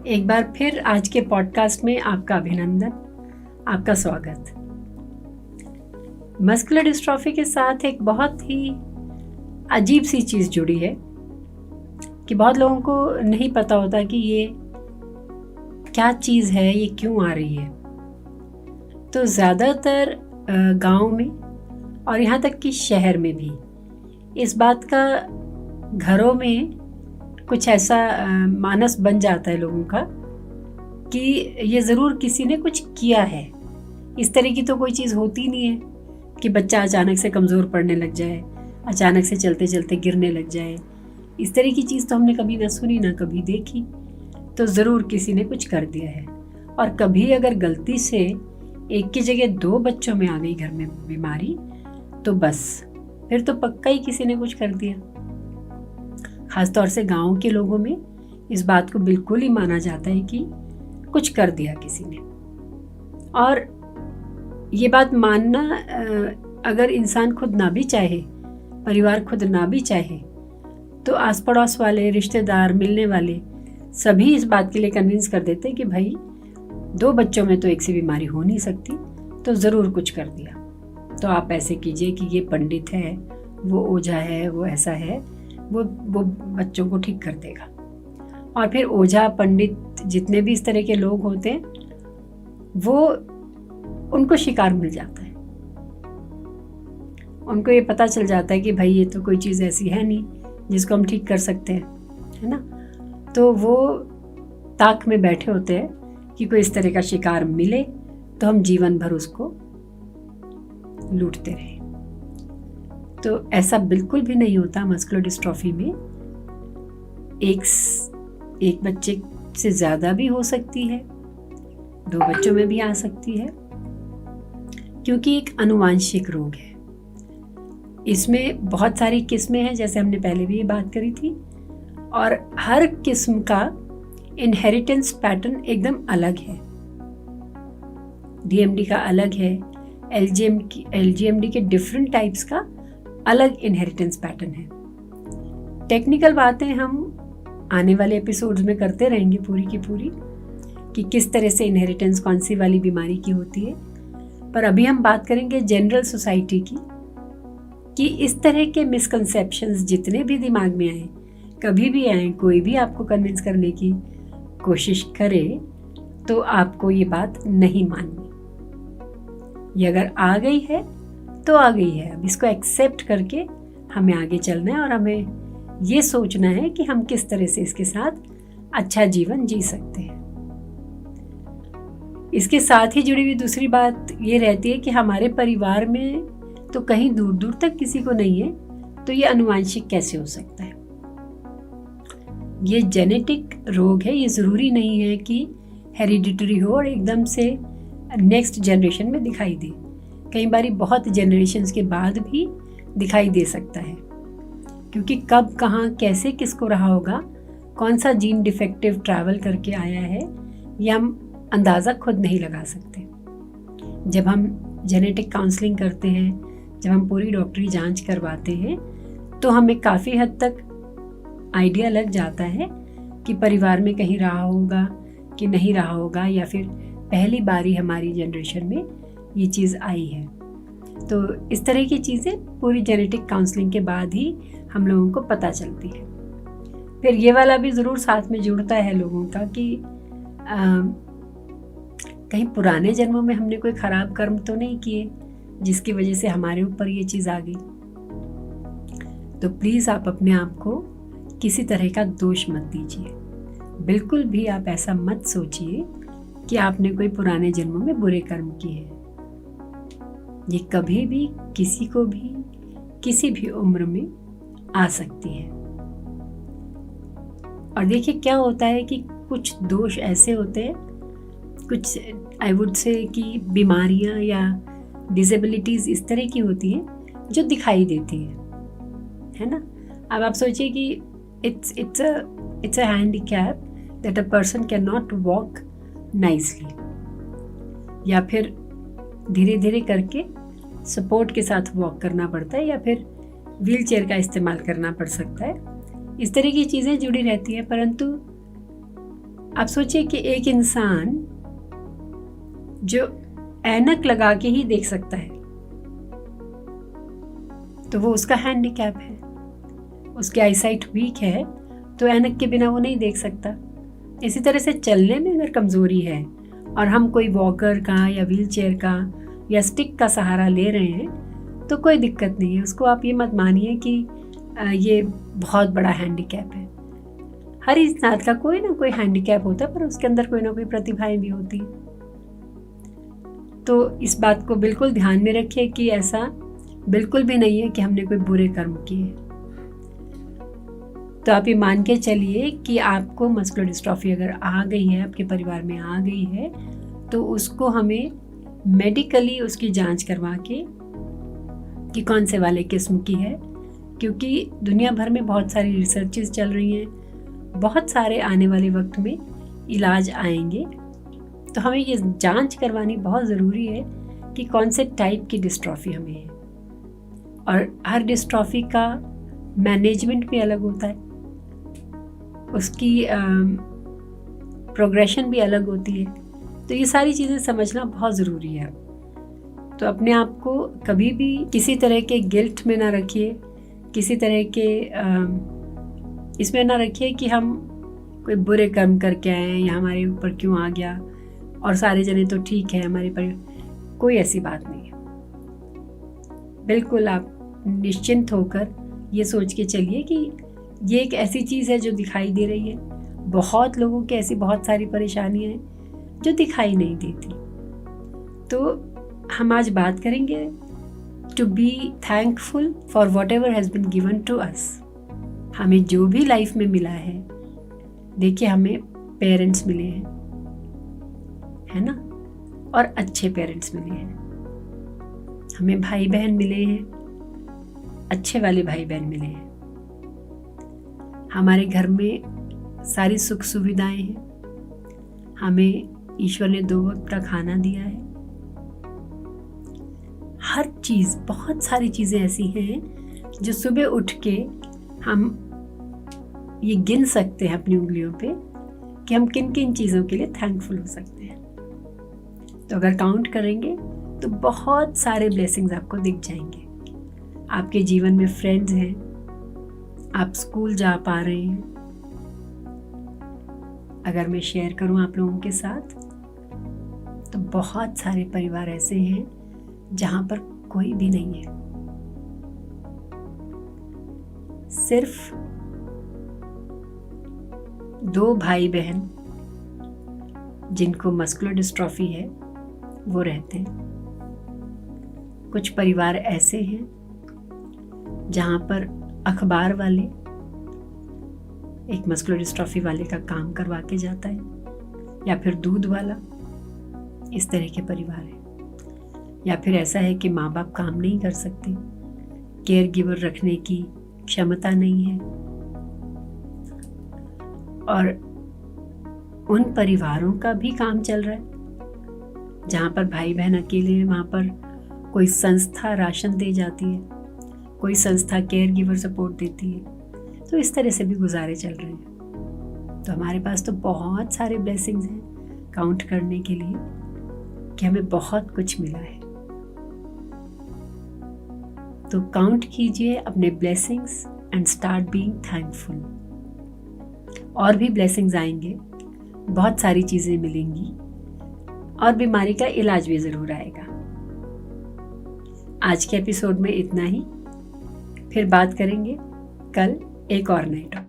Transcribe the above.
एक बार फिर आज के पॉडकास्ट में आपका अभिनंदन, आपका स्वागत। मस्कुलर डिस्ट्रॉफी के साथ एक बहुत ही अजीब सी चीज़ जुड़ी है कि बहुत लोगों को नहीं पता होता कि ये क्या चीज़ है, ये क्यों आ रही है। तो ज़्यादातर गांव में और यहाँ तक कि शहर में भी इस बात का घरों में कुछ ऐसा मानस बन जाता है लोगों का कि ये ज़रूर किसी ने कुछ किया है। इस तरह की तो कोई चीज़ होती नहीं है कि बच्चा अचानक से कमज़ोर पड़ने लग जाए, अचानक से चलते चलते गिरने लग जाए। इस तरह की चीज़ तो हमने कभी ना सुनी ना कभी देखी। तो ज़रूर किसी ने कुछ कर दिया है। और कभी अगर गलती से एक की जगह 2 बच्चों में आ गई घर में बीमारी, तो बस फिर तो पक्का ही किसी ने कुछ कर दिया। खासतौर से गांव के लोगों में इस बात को बिल्कुल ही माना जाता है कि कुछ कर दिया किसी ने। और ये बात मानना अगर इंसान खुद ना भी चाहे, परिवार खुद ना भी चाहे, तो आस पड़ोस वाले, रिश्तेदार, मिलने वाले सभी इस बात के लिए कन्विंस कर देते कि भाई 2 बच्चों में तो एक सी बीमारी हो नहीं सकती, तो ज़रूर कुछ कर दिया। तो आप ऐसे कीजिए कि ये पंडित है, वो ओझा है, वो ऐसा है, वो बच्चों को ठीक कर देगा। और फिर ओझा, पंडित, जितने भी इस तरह के लोग होते हैं, वो उनको शिकार मिल जाता है। उनको ये पता चल जाता है कि भाई ये तो कोई चीज़ ऐसी है नहीं जिसको हम ठीक कर सकते हैं, है ना। तो वो ताक में बैठे होते हैं कि कोई इस तरह का शिकार मिले तो हम जीवन भर उसको लूटते रहें। तो ऐसा बिल्कुल भी नहीं होता। मस्कुलर डिस्ट्रॉफी में एक बच्चे से ज़्यादा भी हो सकती है, 2 बच्चों में भी आ सकती है, क्योंकि एक आनुवांशिक रोग है। इसमें बहुत सारी किस्में हैं, जैसे हमने पहले भी ये बात करी थी, और हर किस्म का इनहेरिटेंस पैटर्न एकदम अलग है। डीएमडी का अलग है, एलजीएमडी के डिफरेंट टाइप्स का अलग इनहेरिटेंस पैटर्न है। टेक्निकल बातें हम आने वाले एपिसोड्स में करते रहेंगे पूरी की पूरी, कि किस तरह से इनहेरिटेंस कौन सी वाली बीमारी की होती है। पर अभी हम बात करेंगे जनरल सोसाइटी की, कि इस तरह के मिसकंसेप्शंस जितने भी दिमाग में आए, कभी भी आए, कोई भी आपको कन्विंस करने की कोशिश करे, तो आपको ये बात नहीं माननी। ये अगर आ गई है तो आ गई है। अब इसको एक्सेप्ट करके हमें आगे चलना है और हमें ये सोचना है कि हम किस तरह से इसके साथ अच्छा जीवन जी सकते हैं। इसके साथ ही जुड़ी हुई दूसरी बात ये रहती है कि हमारे परिवार में तो कहीं दूर दूर तक किसी को नहीं है, तो ये आनुवांशिक कैसे हो सकता है। ये जेनेटिक रोग है। ये ज़रूरी नहीं है कि हेरिडिटरी हो और एकदम से नेक्स्ट जनरेशन में दिखाई दे। कई बारी बहुत जनरेशन्स के बाद भी दिखाई दे सकता है, क्योंकि कब, कहाँ, कैसे, किसको रहा होगा, कौन सा जीन डिफेक्टिव ट्रैवल करके आया है, ये हम अंदाज़ा खुद नहीं लगा सकते। जब हम जेनेटिक काउंसलिंग करते हैं, जब हम पूरी डॉक्टरी जांच करवाते हैं, तो हमें काफ़ी हद तक आइडिया लग जाता है कि परिवार में कहीं रहा होगा कि नहीं रहा होगा, या फिर पहली बारी हमारी जनरेशन में ये चीज़ आई है। तो इस तरह की चीज़ें पूरी जेनेटिक काउंसलिंग के बाद ही हम लोगों को पता चलती है। फिर ये वाला भी ज़रूर साथ में जुड़ता है लोगों का कि कहीं पुराने जन्मों में हमने कोई ख़राब कर्म तो नहीं किए जिसकी वजह से हमारे ऊपर ये चीज़ आ गई। तो प्लीज़ आप अपने आप को किसी तरह का दोष मत दीजिए। बिल्कुल भी आप ऐसा मत सोचिए कि आपने कोई पुराने जन्मों में बुरे कर्म किए हैं। ये कभी भी किसी को भी किसी भी उम्र में आ सकती है। और देखिए क्या होता है कि कुछ दोष ऐसे होते हैं, कुछ आई वुड से कि बीमारियां या डिसेबिलिटीज इस तरह की होती हैं जो दिखाई देती है ना। अब आप सोचिए कि it's a handicap that a person can not walk nicely, या फिर धीरे धीरे करके सपोर्ट के साथ वॉक करना पड़ता है, या फिर व्हील चेयर का इस्तेमाल करना पड़ सकता है। इस तरह की चीज़ें जुड़ी रहती हैं। परंतु आप सोचिए कि एक इंसान जो ऐनक लगा के ही देख सकता है तो वो उसका हैंडीकैप है। उसकी आईसाइट वीक है तो ऐनक के बिना वो नहीं देख सकता। इसी तरह से चलने में अगर कमज़ोरी है और हम कोई वॉकर का या व्हील चेयर का या स्टिक का सहारा ले रहे हैं तो कोई दिक्कत नहीं है। उसको आप ये मत मानिए कि ये बहुत बड़ा हैंडीकैप है। हर इंसान का कोई ना कोई हैंडीकैप होता है, पर उसके अंदर कोई ना कोई प्रतिभाएं भी होती हैं। तो इस बात को बिल्कुल ध्यान में रखिए कि ऐसा बिल्कुल भी नहीं है कि हमने कोई बुरे कर्म किए। तो आप ये मान के चलिए कि आपको मस्कुलर डिस्ट्रॉफी अगर आ गई है, आपके परिवार में आ गई है, तो उसको हमें मेडिकली उसकी जांच करवा के कि कौन से वाले किस्म की है, क्योंकि दुनिया भर में बहुत सारी रिसर्चेस चल रही हैं, बहुत सारे आने वाले वक्त में इलाज आएंगे। तो हमें ये जांच करवानी बहुत ज़रूरी है कि कौन से टाइप की डिस्ट्रॉफी हमें है। और हर डिस्ट्रॉफी का मैनेजमेंट भी अलग होता है, उसकी प्रोग्रेशन भी अलग होती है। तो ये सारी चीज़ें समझना बहुत ज़रूरी है। तो अपने आप को कभी भी किसी तरह के गिल्ट में ना रखिए, किसी तरह के इसमें ना रखिए कि हम कोई बुरे कर्म करके आए हैं या हमारे ऊपर क्यों आ गया और सारे जने तो ठीक है हमारे पर। कोई ऐसी बात नहीं है। बिल्कुल आप निश्चिंत होकर ये सोच के चलिए कि ये एक ऐसी चीज़ है जो दिखाई दे रही है। बहुत लोगों की ऐसी बहुत सारी परेशानियां हैं जो दिखाई नहीं देती। तो हम आज बात करेंगे to be thankful for whatever has been given to us. हमें जो भी लाइफ में मिला है, देखिए हमें पेरेंट्स मिले हैं, है ना, और अच्छे पेरेंट्स मिले हैं। हमें भाई बहन मिले हैं, अच्छे वाले भाई बहन मिले हैं। हमारे घर में सारी सुख सुविधाएं हैं। हमें ईश्वर ने 2 वक्त का खाना दिया है। हर चीज़, बहुत सारी चीज़ें ऐसी हैं जो सुबह उठ के हम ये गिन सकते हैं अपनी उंगलियों पे कि हम किन किन चीज़ों के लिए थैंकफुल हो सकते हैं। तो अगर काउंट करेंगे तो बहुत सारे ब्लेसिंग्स आपको दिख जाएंगे। आपके जीवन में फ्रेंड्स हैं, आप स्कूल जा पा रहे हैं। अगर मैं शेयर करूं आप लोगों के साथ तो बहुत सारे परिवार ऐसे हैं जहां पर कोई भी नहीं है। सिर्फ 2 भाई बहन जिनको मस्कुलर डिस्ट्रॉफी है वो रहते हैं। कुछ परिवार ऐसे हैं जहां पर अखबार वाले एक मस्कुलर डिस्ट्रॉफी वाले का काम करवा के जाता है, या फिर दूध वाला। इस तरह के परिवार है। या फिर ऐसा है कि माँ बाप काम नहीं कर सकते, केयर गिवर रखने की क्षमता नहीं है। और उन परिवारों का भी काम चल रहा है जहाँ पर भाई बहन अकेले हैं। वहाँ पर कोई संस्था राशन दे जाती है, कोई संस्था केयर गिवर सपोर्ट देती है। तो इस तरह से भी गुजारे चल रहे हैं। तो हमारे पास तो बहुत सारे ब्लेसिंग्स हैं काउंट करने के लिए कि हमें बहुत कुछ मिला है। तो काउंट कीजिए अपने blessings and start being thankful. और भी ब्लेसिंग्स आएंगे, बहुत सारी चीज़ें मिलेंगी और बीमारी का इलाज भी ज़रूर आएगा। आज के एपिसोड में इतना ही। फिर बात करेंगे कल एक और नए टॉपिक।